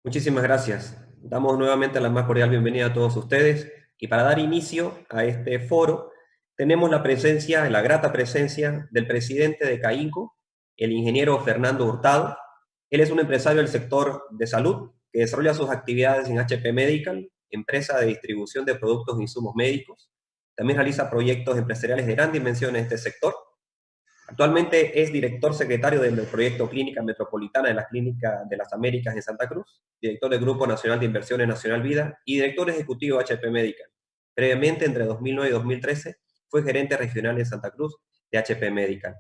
Muchísimas gracias. Damos nuevamente la más cordial bienvenida a todos ustedes y para dar inicio a este foro tenemos la grata presencia del presidente de CAINCO, el ingeniero Fernando Hurtado. Él es un empresario del sector de salud que desarrolla sus actividades en HP Medical, empresa de distribución de productos e insumos médicos. También realiza proyectos empresariales de gran dimensión en este sector. Actualmente es director secretario del proyecto Clínica Metropolitana de la Clínica de las Américas en Santa Cruz, director del Grupo Nacional de Inversiones Nacional Vida y director ejecutivo de HP Medical. Previamente, entre 2009 y 2013, fue gerente regional en Santa Cruz de HP Medical.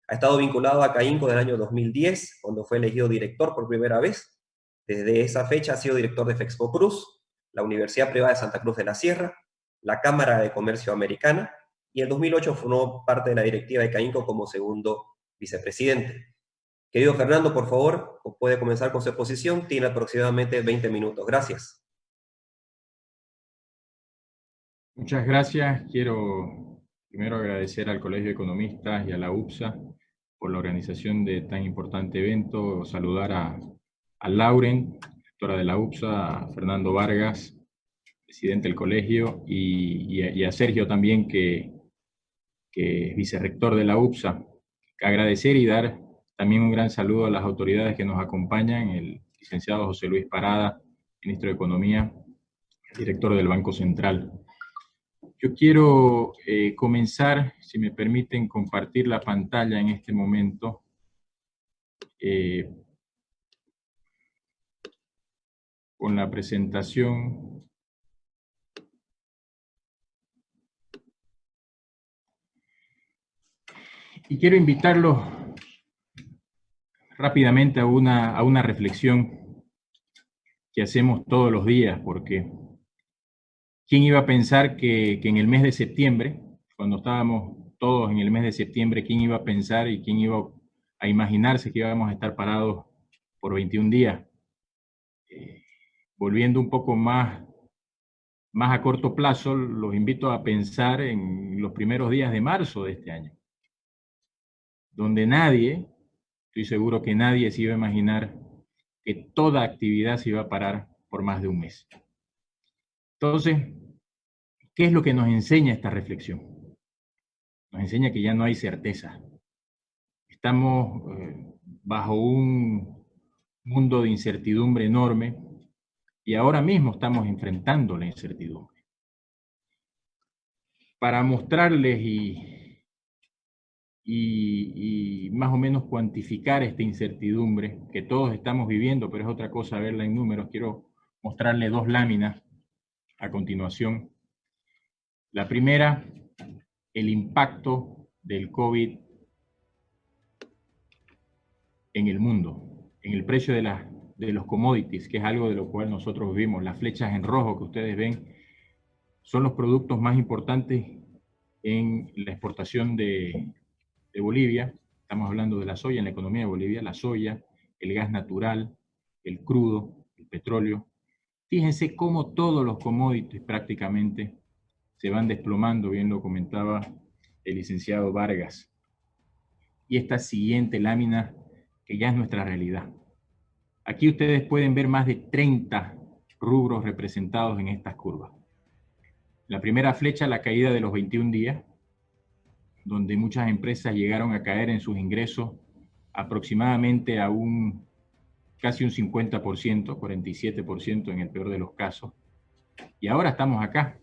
Ha estado vinculado a CAINCO del año 2010, cuando fue elegido director por primera vez. Desde esa fecha ha sido director de Fexpo Cruz, la Universidad Privada de Santa Cruz de la Sierra, la Cámara de Comercio Americana, y en 2008 formó parte de la directiva de CAINCO como segundo vicepresidente. Querido Fernando, por favor, puede comenzar con su exposición. Tiene aproximadamente 20 minutos. Gracias. Muchas gracias. Quiero primero agradecer al Colegio de Economistas y a la UPSA por la organización de tan importante evento. Saludar a Lauren, directora de la UPSA, a Fernando Vargas, presidente del colegio, y a Sergio también, que es vicerrector de la UPSA. Agradecer y dar también un gran saludo a las autoridades que nos acompañan, el licenciado José Luis Parada, ministro de Economía, director del Banco Central. Yo quiero comenzar, si me permiten, compartir la pantalla en este momento. Con la presentación. Y quiero invitarlos rápidamente a una reflexión que hacemos todos los días, porque ¿quién iba a pensar que en el mes de septiembre, cuando estábamos todos en el mes de septiembre, quién iba a pensar y quién iba a imaginarse que íbamos a estar parados por 21 días? Volviendo un poco más a corto plazo, los invito a pensar en los primeros días de marzo de este año, donde estoy seguro que nadie se iba a imaginar que toda actividad se iba a parar por más de un mes. Entonces, ¿qué es lo que nos enseña esta reflexión? Nos enseña que ya no hay certeza. Estamos bajo un mundo de incertidumbre enorme y ahora mismo estamos enfrentando la incertidumbre. Para mostrarles y más o menos cuantificar esta incertidumbre que todos estamos viviendo, pero es otra cosa verla en números, quiero mostrarles dos láminas a continuación. La primera, el impacto del COVID en el mundo, en el precio de los commodities, que es algo de lo cual nosotros vivimos. Las flechas en rojo que ustedes ven son los productos más importantes en la exportación de Bolivia. Estamos hablando de la soya en la economía de Bolivia, la soya, el gas natural, el crudo, el petróleo. Fíjense cómo todos los commodities prácticamente se van desplomando, bien lo comentaba el licenciado Vargas. Y esta siguiente lámina, que ya es nuestra realidad. Aquí ustedes pueden ver más de 30 rubros representados en estas curvas. La primera flecha, la caída de los 21 días, donde muchas empresas llegaron a caer en sus ingresos aproximadamente a casi un 50%, 47% en el peor de los casos. Y ahora estamos acá.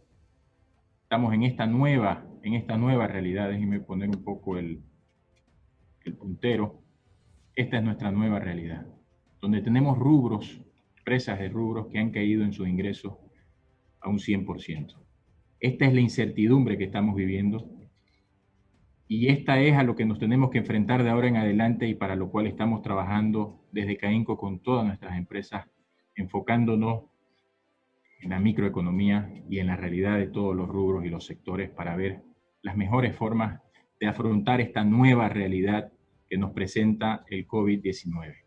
Estamos en esta nueva realidad. Déjenme poner un poco el puntero. Esta es nuestra nueva realidad, donde tenemos rubros, empresas de rubros que han caído en sus ingresos a un 100%. Esta es la incertidumbre que estamos viviendo y esta es a lo que nos tenemos que enfrentar de ahora en adelante y para lo cual estamos trabajando desde CAINCO con todas nuestras empresas, enfocándonos en la microeconomía y en la realidad de todos los rubros y los sectores para ver las mejores formas de afrontar esta nueva realidad que nos presenta el COVID-19.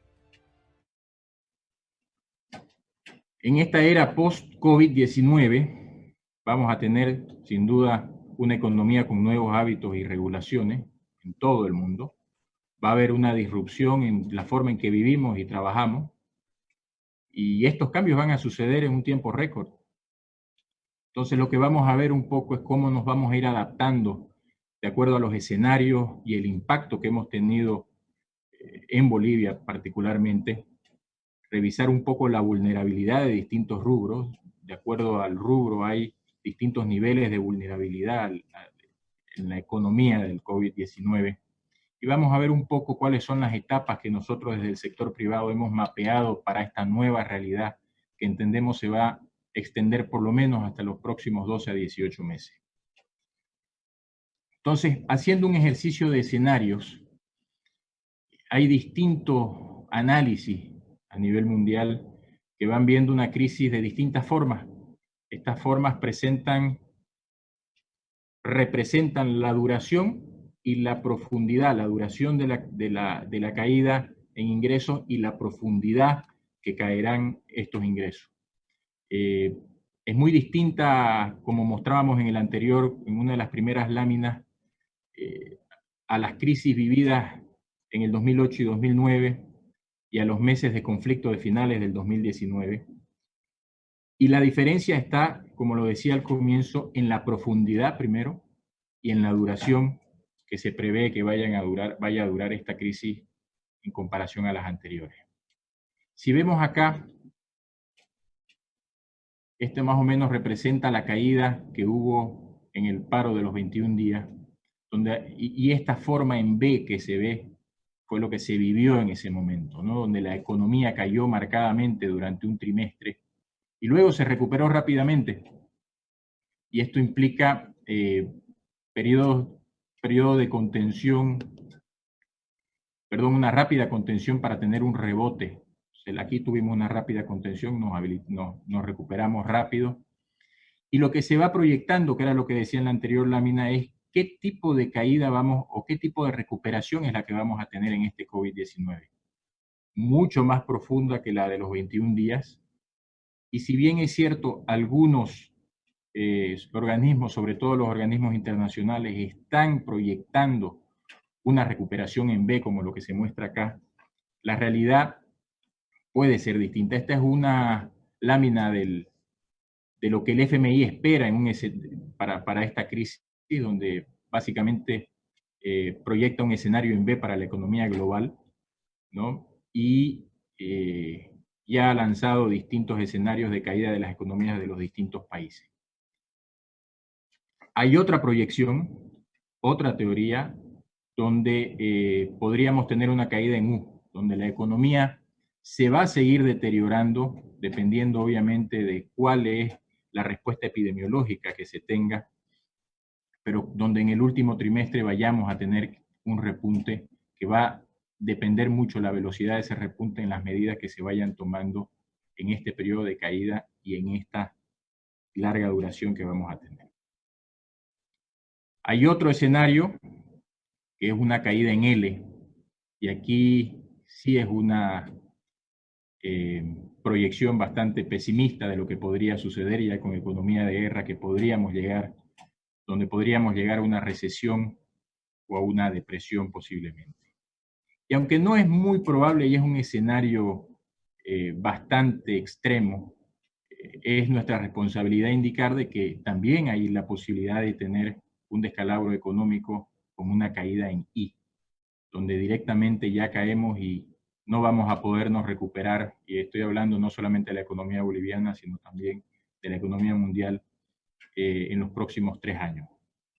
En esta era post-COVID-19 vamos a tener sin duda una economía con nuevos hábitos y regulaciones en todo el mundo. Va a haber una disrupción en la forma en que vivimos y trabajamos y estos cambios van a suceder en un tiempo récord. Entonces lo que vamos a ver un poco es cómo nos vamos a ir adaptando de acuerdo a los escenarios y el impacto que hemos tenido en Bolivia particularmente, revisar un poco la vulnerabilidad de distintos rubros. De acuerdo al rubro hay distintos niveles de vulnerabilidad en la economía del COVID-19. Y vamos a ver un poco cuáles son las etapas que nosotros desde el sector privado hemos mapeado para esta nueva realidad que entendemos se va a extender por lo menos hasta los próximos 12 a 18 meses. Entonces, haciendo un ejercicio de escenarios, hay distintos análisis a nivel mundial que van viendo una crisis de distintas formas. Estas formas representan la duración y la profundidad, la duración de la caída en ingresos y la profundidad que caerán estos ingresos. Es muy distinta, como mostrábamos en el anterior, en una de las primeras láminas, a las crisis vividas en el 2008 y 2009 y a los meses de conflicto de finales del 2019. Y la diferencia está, como lo decía al comienzo, en la profundidad primero y en la duración que se prevé que vaya a durar esta crisis en comparación a las anteriores. Si vemos acá, este más o menos representa la caída que hubo en el paro de los 21 días, y esta forma en B que se ve fue lo que se vivió en ese momento, ¿no? Donde la economía cayó marcadamente durante un trimestre y luego se recuperó rápidamente. Y esto implica periodo de contención, una rápida contención para tener un rebote. Aquí tuvimos una rápida contención, nos recuperamos rápido. Y lo que se va proyectando, que era lo que decía en la anterior lámina, es qué tipo de caída o qué tipo de recuperación es la que vamos a tener en este COVID-19. Mucho más profunda que la de los 21 días. Y si bien es cierto, algunos organismos, sobre todo los organismos internacionales, están proyectando una recuperación en B, como lo que se muestra acá, la realidad puede ser distinta. Esta es una lámina de lo que el FMI espera para esta crisis, donde básicamente proyecta un escenario en B para la economía global, ¿no? Y ya ha lanzado distintos escenarios de caída de las economías de los distintos países. Hay otra proyección, otra teoría, donde podríamos tener una caída en U, donde la economía se va a seguir deteriorando, dependiendo obviamente de cuál es la respuesta epidemiológica que se tenga, pero donde en el último trimestre vayamos a tener un repunte que va a depender mucho la velocidad de ese repunte en las medidas que se vayan tomando en este periodo de caída y en esta larga duración que vamos a tener. Hay otro escenario que es una caída en L, y aquí sí es una proyección bastante pesimista de lo que podría suceder ya con economía de guerra, donde podríamos llegar a una recesión o a una depresión posiblemente. Y aunque no es muy probable y es un escenario bastante extremo, es nuestra responsabilidad indicar de que también hay la posibilidad de tener un descalabro económico con una caída en I, donde directamente ya caemos y no vamos a podernos recuperar, y estoy hablando no solamente de la economía boliviana, sino también de la economía mundial en los próximos 3 años.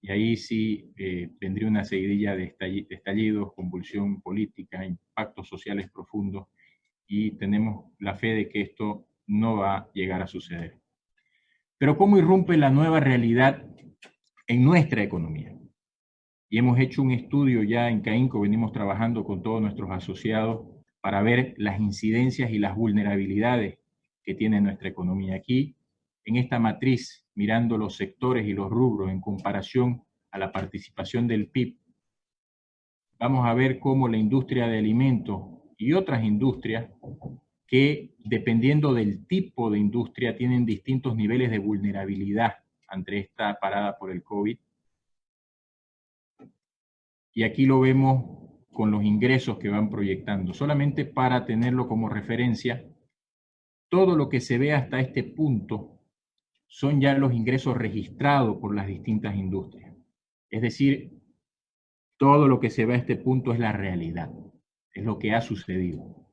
Y ahí sí tendría una seguidilla de estallidos, convulsión política, impactos sociales profundos, y tenemos la fe de que esto no va a llegar a suceder. Pero ¿cómo irrumpe la nueva realidad en nuestra economía? Y hemos hecho un estudio ya en CAINCO, venimos trabajando con todos nuestros asociados para ver las incidencias y las vulnerabilidades que tiene nuestra economía. Aquí, en esta matriz, mirando los sectores y los rubros en comparación a la participación del PIB, vamos a ver cómo la industria de alimentos y otras industrias que, dependiendo del tipo de industria, tienen distintos niveles de vulnerabilidad ante esta parada por el COVID. Y aquí lo vemos con los ingresos que van proyectando. Solamente para tenerlo como referencia, todo lo que se ve hasta este punto son ya los ingresos registrados por las distintas industrias. Es decir, todo lo que se ve a este punto es la realidad, es lo que ha sucedido.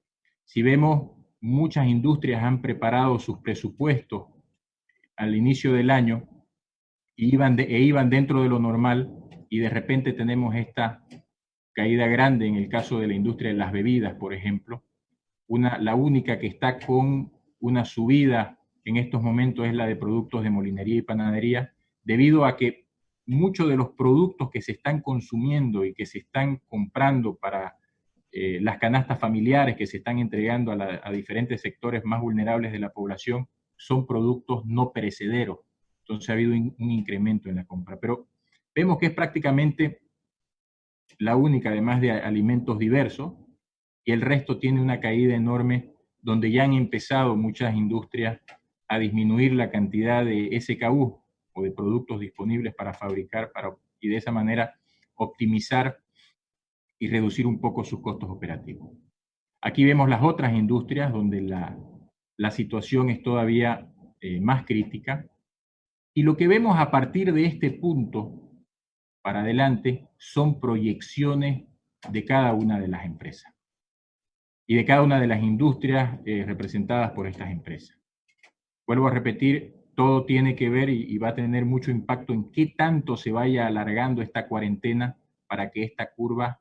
Si vemos, muchas industrias han preparado sus presupuestos al inicio del año e iban dentro de lo normal, y de repente tenemos esta caída grande en el caso de la industria de las bebidas, por ejemplo. La única que está con una subida en estos momentos es la de productos de molinería y panadería, debido a que muchos de los productos que se están consumiendo y que se están comprando para las canastas familiares que se están entregando a diferentes sectores más vulnerables de la población son productos no perecederos. Entonces ha habido un incremento en la compra. Pero vemos que es prácticamente la única, además de alimentos diversos, y el resto tiene una caída enorme, donde ya han empezado muchas industrias a disminuir la cantidad de SKU o de productos disponibles para fabricar, y de esa manera optimizar y reducir un poco sus costos operativos. Aquí vemos las otras industrias donde la situación es todavía más crítica, y lo que vemos a partir de este punto para adelante son proyecciones de cada una de las empresas y de cada una de las industrias representadas por estas empresas. Vuelvo a repetir, todo tiene que ver y va a tener mucho impacto en qué tanto se vaya alargando esta cuarentena para que esta curva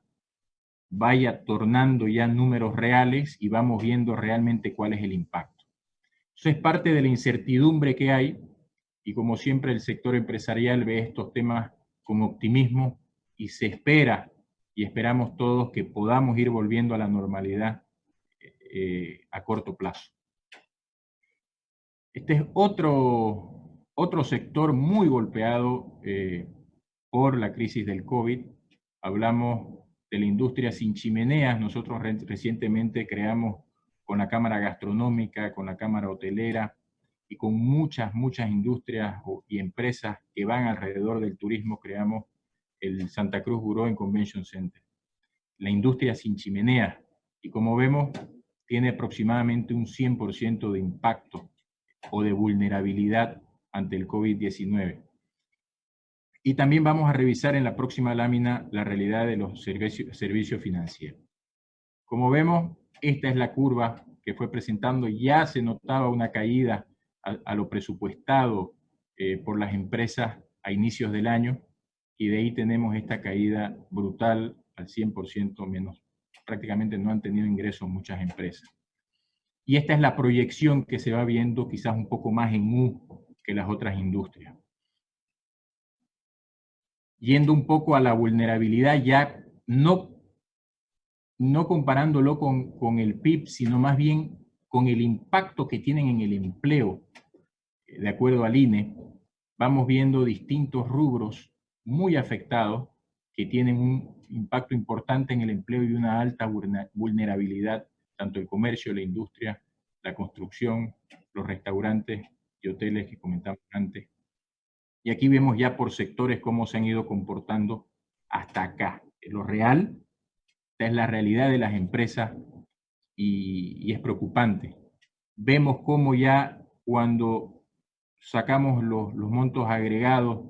vaya tornando ya números reales y vamos viendo realmente cuál es el impacto. Eso es parte de la incertidumbre que hay, y como siempre el sector empresarial ve estos temas con optimismo y se espera, y esperamos todos, que podamos ir volviendo a la normalidad a corto plazo. Este es otro sector muy golpeado por la crisis del COVID. Hablamos de la industria sin chimeneas. Nosotros recientemente creamos, con la Cámara Gastronómica, con la Cámara Hotelera y con muchas industrias y empresas que van alrededor del turismo, creamos el Santa Cruz Bureau and Convention Center. La industria sin chimeneas, y como vemos, tiene aproximadamente un 100% de impacto o de vulnerabilidad ante el COVID-19. Y también vamos a revisar en la próxima lámina la realidad de los servicios financieros. Como vemos, esta es la curva que fue presentando. Ya se notaba una caída a lo presupuestado por las empresas a inicios del año, y de ahí tenemos esta caída brutal al 100% menos. Prácticamente no han tenido ingresos muchas empresas. Y esta es la proyección que se va viendo, quizás un poco más en U que las otras industrias. Yendo un poco a la vulnerabilidad, ya no comparándolo con el PIB, sino más bien con el impacto que tienen en el empleo. De acuerdo al INE, vamos viendo distintos rubros muy afectados que tienen un impacto importante en el empleo y una alta vulnerabilidad, tanto el comercio, la industria, la construcción, los restaurantes y hoteles que comentamos antes. Y aquí vemos ya por sectores cómo se han ido comportando hasta acá. Lo real, esta es la realidad de las empresas, y es preocupante. Vemos cómo ya cuando sacamos los montos agregados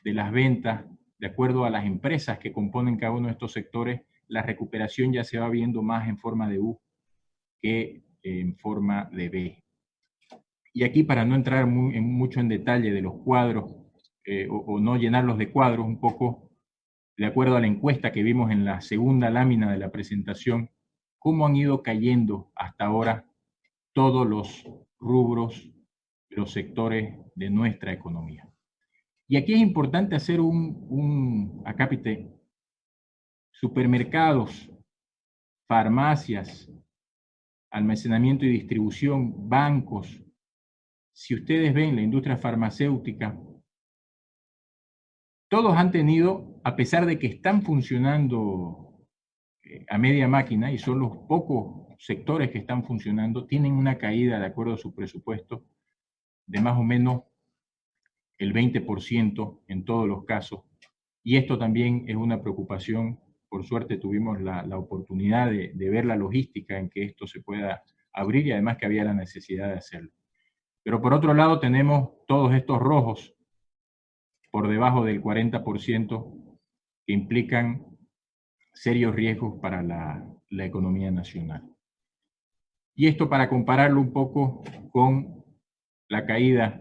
de las ventas, de acuerdo a las empresas que componen cada uno de estos sectores, la recuperación ya se va viendo más en forma de U que en forma de B. Y aquí, para no entrar mucho en detalle de los cuadros, o no llenarlos de cuadros, un poco de acuerdo a la encuesta que vimos en la segunda lámina de la presentación, cómo han ido cayendo hasta ahora todos los rubros, los sectores de nuestra economía. Y aquí es importante hacer un acápite. Supermercados, farmacias, almacenamiento y distribución, bancos. Si ustedes ven la industria farmacéutica, todos han tenido, a pesar de que están funcionando a media máquina, y son los pocos sectores que están funcionando, tienen una caída, de acuerdo a su presupuesto, de más o menos el 20% en todos los casos. Y esto también es una preocupación. Por suerte tuvimos la oportunidad de ver la logística en que esto se pueda abrir y además que había la necesidad de hacerlo. Pero por otro lado tenemos todos estos rojos por debajo del 40% que implican serios riesgos para la economía nacional. Y esto para compararlo un poco con la caída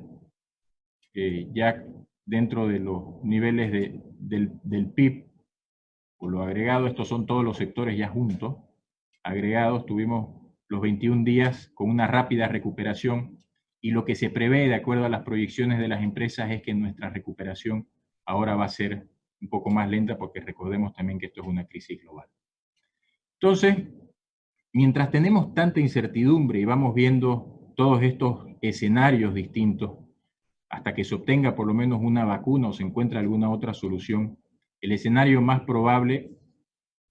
ya dentro de los niveles del PIB, por lo agregado, estos son todos los sectores ya juntos, agregados, tuvimos los 21 días con una rápida recuperación y lo que se prevé de acuerdo a las proyecciones de las empresas es que nuestra recuperación ahora va a ser un poco más lenta porque recordemos también que esto es una crisis global. Entonces, mientras tenemos tanta incertidumbre y vamos viendo todos estos escenarios distintos, hasta que se obtenga por lo menos una vacuna o se encuentre alguna otra solución, el escenario más probable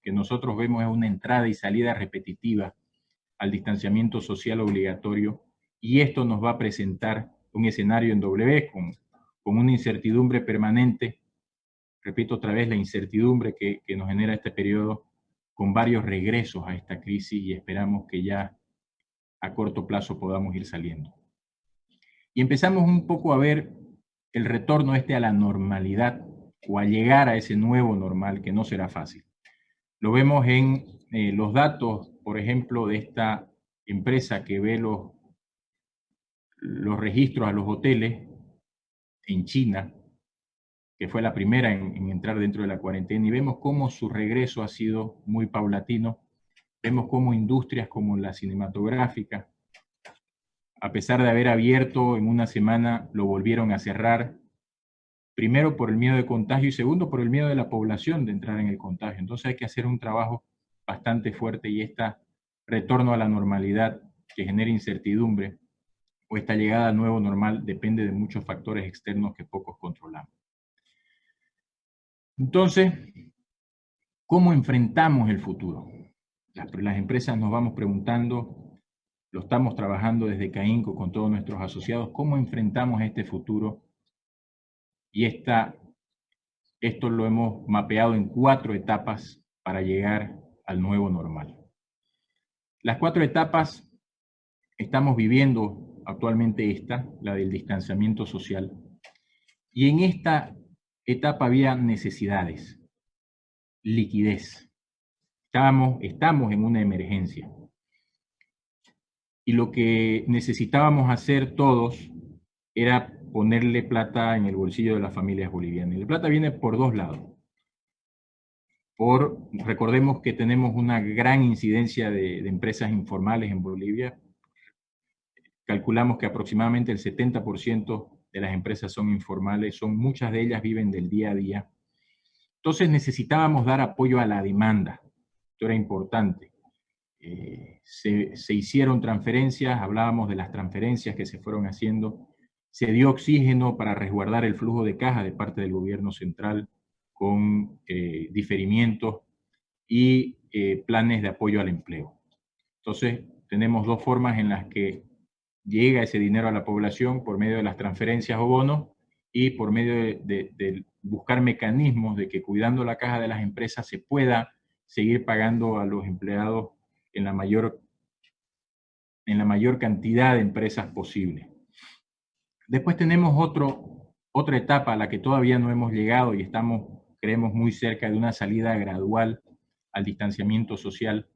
que nosotros vemos es una entrada y salida repetitiva al distanciamiento social obligatorio, y esto nos va a presentar un escenario en W con una incertidumbre permanente. Repito otra vez la incertidumbre que nos genera este periodo, con varios regresos a esta crisis, y esperamos que ya a corto plazo podamos ir saliendo. Y empezamos un poco a ver el retorno a la normalidad o a llegar a ese nuevo normal que no será fácil. Lo vemos en los datos, por ejemplo, de esta empresa que ve los registros a los hoteles en China, que fue la primera en entrar dentro de la cuarentena, y vemos cómo su regreso ha sido muy paulatino. Vemos cómo industrias como la cinematográfica, a pesar de haber abierto en una semana, lo volvieron a cerrar, primero por el miedo de contagio y segundo por el miedo de la población de entrar en el contagio. Entonces hay que hacer un trabajo bastante fuerte, y este retorno a la normalidad que genera incertidumbre o esta llegada al nuevo normal depende de muchos factores externos que pocos controlamos. Entonces, ¿cómo enfrentamos el futuro? Las empresas nos vamos preguntando, lo estamos trabajando desde CAINCO con todos nuestros asociados, ¿cómo enfrentamos este futuro? Y esto lo hemos mapeado en 4 etapas para llegar al nuevo normal. Las 4 etapas estamos viviendo actualmente la del distanciamiento social. Y en esta etapa había necesidades, liquidez. Estamos en una emergencia. Y lo que necesitábamos hacer todos era ponerle plata en el bolsillo de las familias bolivianas. Y la plata viene por 2 lados. Recordemos que tenemos una gran incidencia de empresas informales en Bolivia. Calculamos que aproximadamente el 70% de las empresas son informales, muchas de ellas viven del día a día. Entonces necesitábamos dar apoyo a la demanda. Esto era importante. Se hicieron transferencias, hablábamos de las transferencias que se fueron haciendo, se dio oxígeno para resguardar el flujo de caja de parte del gobierno central con diferimientos y planes de apoyo al empleo. Entonces, tenemos 2 formas en las que llega ese dinero a la población: por medio de las transferencias o bonos y por medio de buscar mecanismos de que, cuidando la caja de las empresas, se pueda seguir pagando a los empleados en la mayor cantidad de empresas posible. Después tenemos otra etapa a la que todavía no hemos llegado y creemos muy cerca de una salida gradual al distanciamiento social.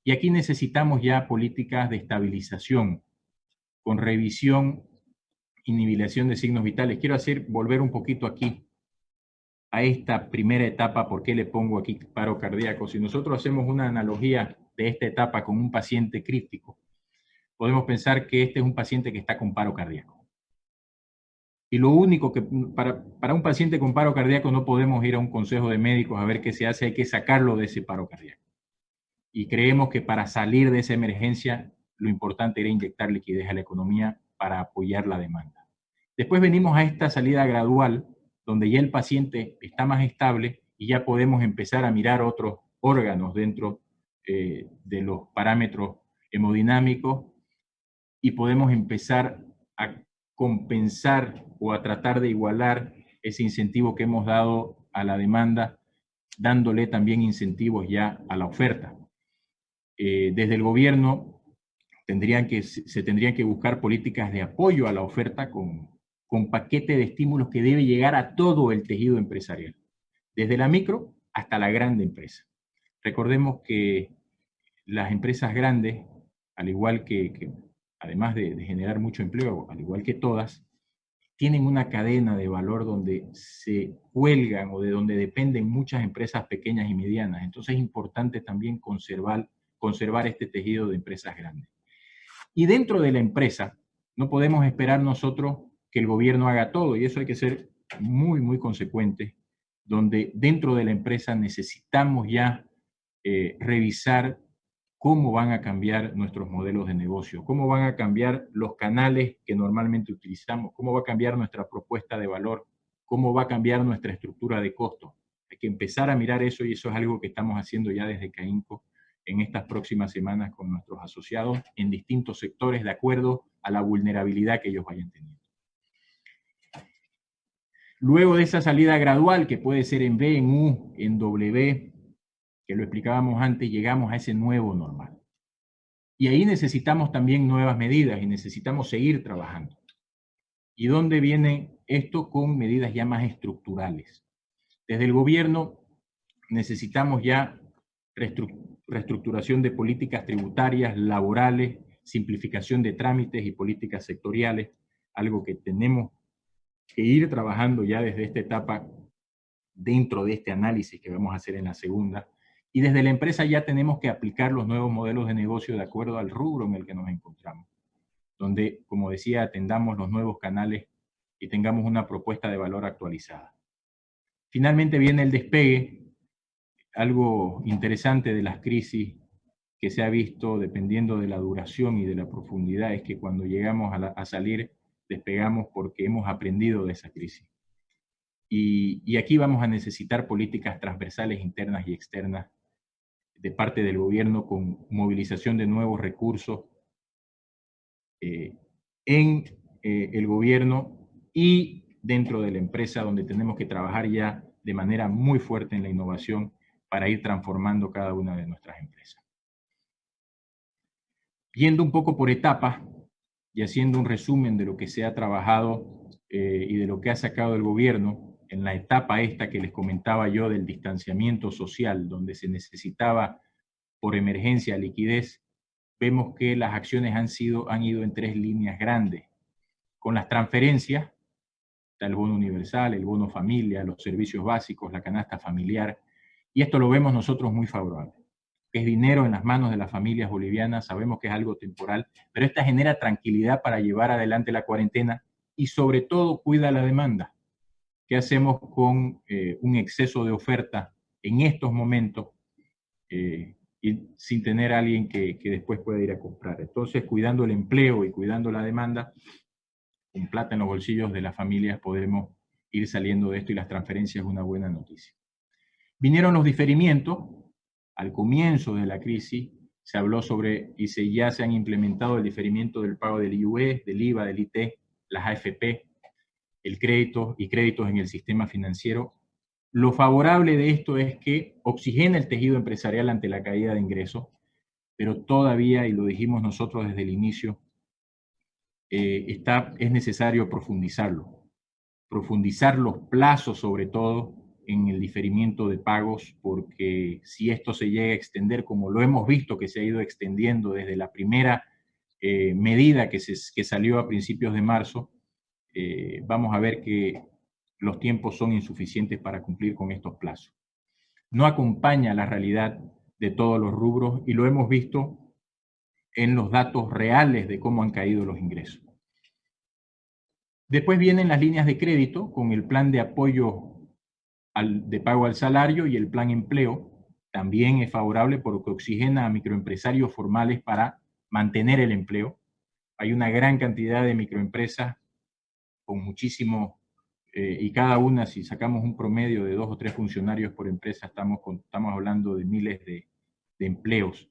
Y aquí necesitamos ya políticas de estabilización, con revisión y nivelación de signos vitales. Quiero volver un poquito aquí a esta primera etapa. ¿Por qué le pongo aquí paro cardíaco? Si nosotros hacemos una analogía de esta etapa con un paciente crítico, podemos pensar que este es un paciente que está con paro cardíaco. Y lo único que, para un paciente con paro cardíaco, no podemos ir a un consejo de médicos a ver qué se hace, hay que sacarlo de ese paro cardíaco. Y creemos que para salir de esa emergencia, lo importante era inyectar liquidez a la economía para apoyar la demanda. Después venimos a esta salida gradual, donde ya el paciente está más estable y ya podemos empezar a mirar otros órganos dentro de los parámetros hemodinámicos, y podemos empezar a compensar o a tratar de igualar ese incentivo que hemos dado a la demanda, dándole también incentivos ya a la oferta. Desde el gobierno se tendrían que buscar políticas de apoyo a la oferta con paquete de estímulos que debe llegar a todo el tejido empresarial, desde la micro hasta la grande empresa. Recordemos que las empresas grandes, al igual que además de generar mucho empleo, al igual que todas, tienen una cadena de valor donde se cuelgan o de donde dependen muchas empresas pequeñas y medianas. Entonces es importante también conservar este tejido de empresas grandes. Y dentro de la empresa, no podemos esperar nosotros que el gobierno haga todo, y eso hay que ser muy, muy consecuentes, donde dentro de la empresa necesitamos ya revisar cómo van a cambiar nuestros modelos de negocio, cómo van a cambiar los canales que normalmente utilizamos, cómo va a cambiar nuestra propuesta de valor, cómo va a cambiar nuestra estructura de costos. Hay que empezar a mirar eso, y eso es algo que estamos haciendo ya desde CAINCO en estas próximas semanas con nuestros asociados en distintos sectores de acuerdo a la vulnerabilidad que ellos vayan teniendo. Luego de esa salida gradual, que puede ser en V, en U, en W, que lo explicábamos antes, llegamos a ese nuevo normal. Y ahí necesitamos también nuevas medidas y necesitamos seguir trabajando. ¿Y dónde viene esto? Con medidas ya más estructurales. Desde el gobierno necesitamos ya reestructuración de políticas tributarias, laborales, simplificación de trámites y políticas sectoriales, algo que tenemos que ir trabajando ya desde esta etapa dentro de este análisis que vamos a hacer en la segunda. Y desde la empresa ya tenemos que aplicar los nuevos modelos de negocio de acuerdo al rubro en el que nos encontramos, donde, como decía, atendamos los nuevos canales y tengamos una propuesta de valor actualizada. Finalmente viene el despegue, algo interesante de las crisis que se ha visto dependiendo de la duración y de la profundidad, es que cuando llegamos a salir, despegamos porque hemos aprendido de esa crisis. Y aquí vamos a necesitar políticas transversales internas y externas de parte del gobierno, con movilización de nuevos recursos en el gobierno y dentro de la empresa, donde tenemos que trabajar ya de manera muy fuerte en la innovación para ir transformando cada una de nuestras empresas. Yendo un poco por etapas y haciendo un resumen de lo que se ha trabajado y de lo que ha sacado el gobierno, en la etapa esta que les comentaba yo del distanciamiento social, donde se necesitaba por emergencia liquidez, vemos que las acciones han ido en tres líneas grandes. Con las transferencias, está el bono universal, el bono familia, los servicios básicos, la canasta familiar, y esto lo vemos nosotros muy favorable. Es dinero en las manos de las familias bolivianas, sabemos que es algo temporal, pero esta genera tranquilidad para llevar adelante la cuarentena y sobre todo cuida la demanda. ¿Qué hacemos con un exceso de oferta en estos momentos y sin tener a alguien que después pueda ir a comprar? Entonces, cuidando el empleo y cuidando la demanda, con plata en los bolsillos de las familias podremos ir saliendo de esto, y las transferencias es una buena noticia. Vinieron los diferimientos. Al comienzo de la crisis se habló sobre, y ya se han implementado el diferimiento del pago del IUE, del IVA, del IT, las AFP, el crédito y créditos en el sistema financiero. Lo favorable de esto es que oxigena el tejido empresarial ante la caída de ingresos, pero todavía, y lo dijimos nosotros desde el inicio, es necesario profundizar los plazos, sobre todo en el diferimiento de pagos, porque si esto se llega a extender, como lo hemos visto que se ha ido extendiendo desde la primera medida que salió a principios de marzo, vamos a ver que los tiempos son insuficientes para cumplir con estos plazos. No acompaña la realidad de todos los rubros, y lo hemos visto en los datos reales de cómo han caído los ingresos. Después vienen las líneas de crédito con el plan de apoyo de pago al salario y el plan empleo. También es favorable porque oxigena a microempresarios formales para mantener el empleo. Hay una gran cantidad de microempresas con muchísimo, y cada una, si sacamos un promedio de 2 o 3 funcionarios por empresa, estamos hablando de miles de empleos.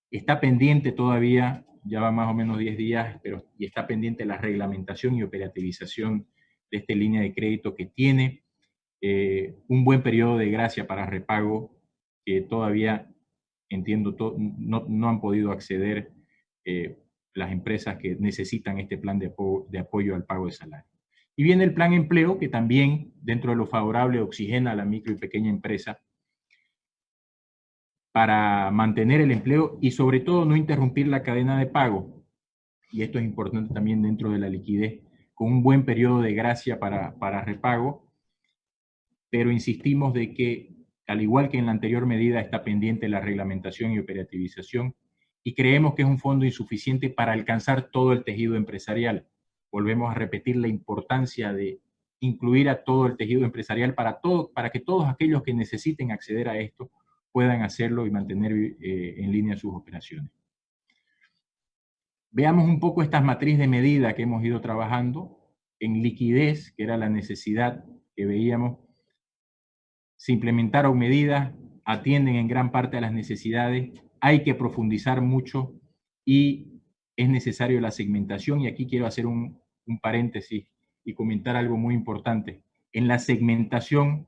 Está pendiente todavía, ya va más o menos 10 días, y está pendiente la reglamentación y operativización de esta línea de crédito, que tiene un buen periodo de gracia para repago, que todavía, entiendo, no han podido acceder las empresas que necesitan este plan de apoyo al pago de salario. Y viene el plan empleo, que también, dentro de lo favorable, oxigena a la micro y pequeña empresa para mantener el empleo y, sobre todo, no interrumpir la cadena de pago. Y esto es importante también dentro de la liquidez, con un buen periodo de gracia para repago, pero insistimos de que, al igual que en la anterior medida, está pendiente la reglamentación y operativización, y creemos que es un fondo insuficiente para alcanzar todo el tejido empresarial. Volvemos a repetir la importancia de incluir a todo el tejido empresarial para que todos aquellos que necesiten acceder a esto puedan hacerlo y mantener en línea sus operaciones. Veamos un poco esta matriz de medida que hemos ido trabajando. En liquidez, que era la necesidad que veíamos, se implementaron medidas, atienden en gran parte a las necesidades, hay que profundizar mucho y es necesario la segmentación. Y aquí quiero hacer un paréntesis y comentar algo muy importante. En la segmentación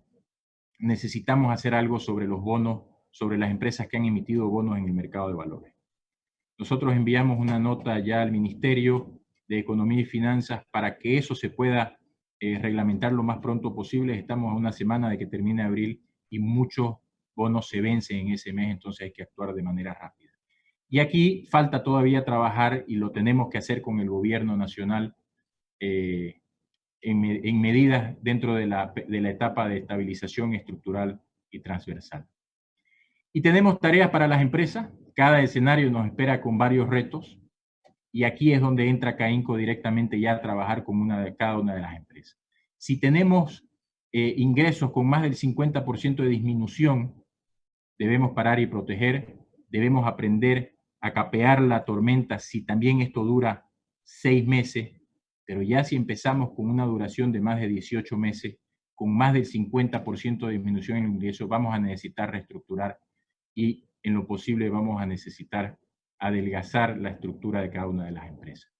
necesitamos hacer algo sobre los bonos, sobre las empresas que han emitido bonos en el mercado de valores. Nosotros enviamos una nota ya al Ministerio de Economía y Finanzas para que eso se pueda reglamentar lo más pronto posible. Estamos a una semana de que termine abril y muchos bonos se vencen en ese mes, entonces hay que actuar de manera rápida. Y aquí falta todavía trabajar, y lo tenemos que hacer con el gobierno nacional, en medidas dentro de la etapa de estabilización estructural y transversal. Y tenemos tareas para las empresas. Cada escenario nos espera con varios retos, y aquí es donde entra CAINCO directamente ya a trabajar con cada una de las empresas. Si tenemos ingresos con más del 50% de disminución, debemos parar y proteger, debemos aprender a capear la tormenta si también esto dura 6 meses, pero ya si empezamos con una duración de más de 18 meses, con más del 50% de disminución en el ingreso, vamos a necesitar reestructurar y en lo posible vamos a necesitar adelgazar la estructura de cada una de las empresas.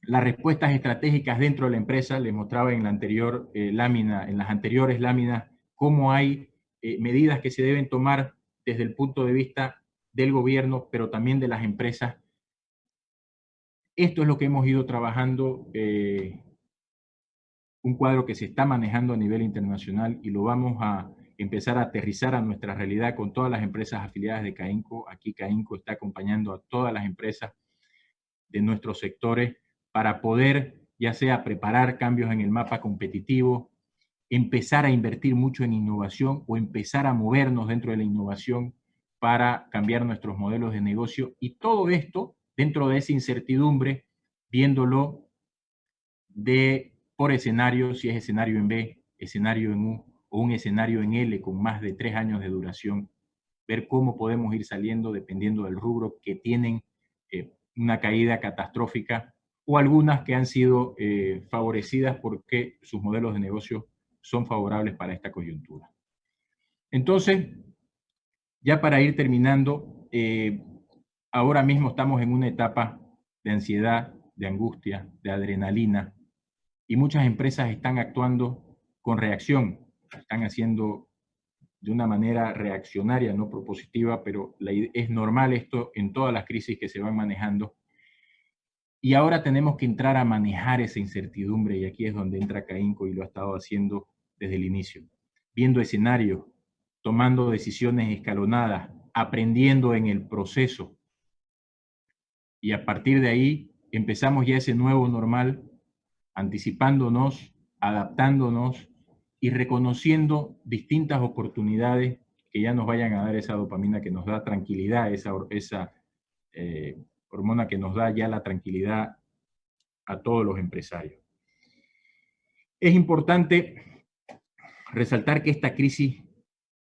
Las respuestas estratégicas dentro de la empresa, les mostraba en la anterior lámina, en las anteriores láminas, cómo hay medidas que se deben tomar desde el punto de vista del gobierno, pero también de las empresas. Esto es lo que hemos ido trabajando, un cuadro que se está manejando a nivel internacional, y lo vamos a empezar a aterrizar a nuestra realidad con todas las empresas afiliadas de CAINCO. Aquí CAINCO está acompañando a todas las empresas de nuestros sectores para poder, ya sea preparar cambios en el mapa competitivo, empezar a invertir mucho en innovación o empezar a movernos dentro de la innovación para cambiar nuestros modelos de negocio, y todo esto dentro de esa incertidumbre, viéndolo por escenario, si es escenario en B, escenario en U o un escenario en L con más de 3 años de duración, ver cómo podemos ir saliendo dependiendo del rubro que tienen una caída catastrófica, o algunas que han sido favorecidas porque sus modelos de negocio son favorables para esta coyuntura. Entonces, ya para ir terminando, ahora mismo estamos en una etapa de ansiedad, de angustia, de adrenalina, y muchas empresas están actuando con reacción, están haciendo de una manera reaccionaria, no propositiva, pero es normal esto en todas las crisis que se van manejando. Y ahora tenemos que entrar a manejar esa incertidumbre, y aquí es donde entra CAINCO, y lo ha estado haciendo desde el inicio, viendo escenarios, tomando decisiones escalonadas, aprendiendo en el proceso. Y a partir de ahí empezamos ya ese nuevo normal, anticipándonos, adaptándonos y reconociendo distintas oportunidades que ya nos vayan a dar esa dopamina que nos da tranquilidad, esa hormona que nos da ya la tranquilidad a todos los empresarios. Es importante resaltar que esta crisis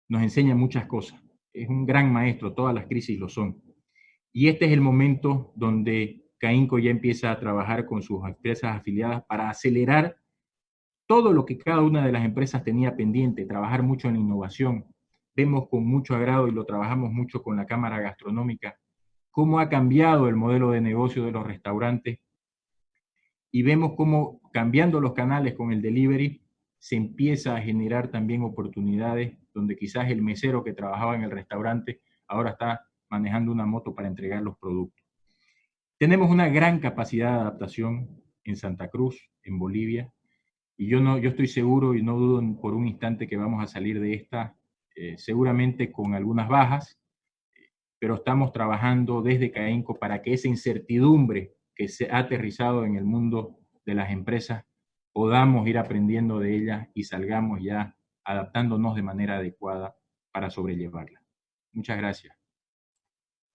nos enseña muchas cosas. Es un gran maestro, todas las crisis lo son. Y este es el momento donde CAINCO ya empieza a trabajar con sus empresas afiliadas para acelerar todo lo que cada una de las empresas tenía pendiente, trabajar mucho en la innovación. Vemos con mucho agrado, y lo trabajamos mucho con la Cámara Gastronómica, cómo ha cambiado el modelo de negocio de los restaurantes, y vemos cómo, cambiando los canales con el delivery, se empieza a generar también oportunidades donde quizás el mesero que trabajaba en el restaurante ahora está manejando una moto para entregar los productos. Tenemos una gran capacidad de adaptación en Santa Cruz, en Bolivia, y yo estoy seguro y no dudo por un instante que vamos a salir de esta, seguramente con algunas bajas, pero estamos trabajando desde CAINCO para que esa incertidumbre que se ha aterrizado en el mundo de las empresas, podamos ir aprendiendo de ella y salgamos ya adaptándonos de manera adecuada para sobrellevarla. Muchas gracias.